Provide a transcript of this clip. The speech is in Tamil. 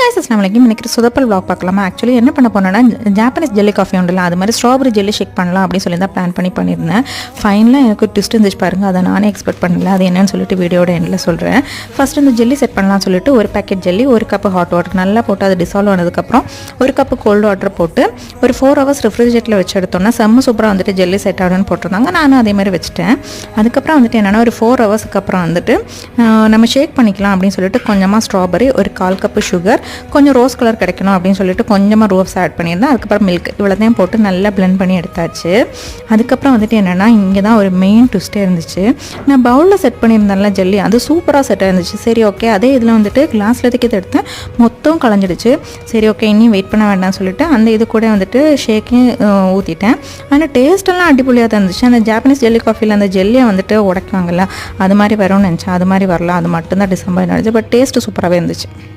गाइस अस्सलाम वालेकुम இன்னைக்கு சுதப்பல் vlog பார்க்கலாமா एक्चुअली என்ன பண்ண போறேன்னா ஜாப்பனீஸ் ஜெல்லி காஃபி உண்டல அது மாதிரி ஸ்ட்ராபெரி ஜெல்லி ஷேக் பண்ணலாம் அப்படி சொல்லி தான் பிளான் பண்ணிருந்தேன் ஃபைனலா எனக்கு ட்விஸ்ட் இருந்துச்சு பாருங்க அத நானே எக்ஸ்பெக்ட் பண்ணல அது என்னன்னு சொல்லிட்டு வீடியோட எண்ட்ல சொல்றேன் ஃபர்ஸ்ட் இந்த ஜெல்லி செட் பண்ணலாம் சொல்லிட்டு ஒரு பாக்கெட் ஜெல்லி ஒரு கப் ஹாட் வாட்டர் நல்லா போட்டு அது டிசால்வ் ஆனதுக்கு அப்புறம் ஒரு கப் கோல்ட் வாட்டர் போட்டு ஒரு 4 ஹவர்ஸ் ரெஃப்ரிஜரேட்டர்ல வச்சு எடுத்தோம்னா செம்ம சூப்பரா வந்துட்டு ஜெல்லி செட் ஆகும்னு போட்டுருந்தாங்க நானும் அதே மாதிரி வச்சிட்டேன் அதுக்கு அப்புறம் வந்துட்டு என்னன்னா ஒரு 4 ஹவர்ஸ்க்கு அப்புறம் வந்துட்டு நம்ம ஷேக் பண்ணிக்கலாம் அப்படி சொல்லிட்டு கொஞ்சமா ஸ்ட்ராபெரி ஒரு 1/4 கப் sugar கொஞ்சம் ரோஸ் கலர் கிடைக்கணும் அப்படினு சொல்லிட்டு கொஞ்சமா ரோஸ் ஆட் பண்ணிருந்தேன் அதுக்கு அப்புறம் milk இவ்வளவுதான் போட்டு நல்லா blend பண்ணி எடுத்தாச்சு அதுக்கு அப்புறம் வந்துட்டு என்னன்னா இங்க தான் ஒரு மெயின் ட்விஸ்ட் இருந்துச்சு நான் பவுல்ல செட் பண்ணிருந்தேன்ல ஜெல்லி அது சூப்பரா செட் ஆயிருந்துச்சு சரி ஓகே அதே இதுல வந்துட்டு கிளாஸ்ல எடுத்து மொத்தம் கலஞ்சிடுச்சு சரி ஓகே இனி வெயிட் பண்ண வேண்டாம்னு சொல்லிட்டு அந்த இது கூட வந்துட்டு ஷேக்கையும் ஊத்திட்டேன் ஆனா டேஸ்ட் எல்லாம் அடிபொலியா தான் இருந்துச்சு அந்த ஜாப்பனீஸ் ஜெல்லி காஃபில அந்த ஜெல்லியை வந்துட்டு உடைக்குவாங்கல்ல அது மாதிரி வரும்னு நினைச்சேன் அது மாதிரி வரல அது மட்டும் தான் டிசப்பாயிண்ட் ஆச்சு பட் டேஸ்ட் சூப்பராவே இருந்துச்சு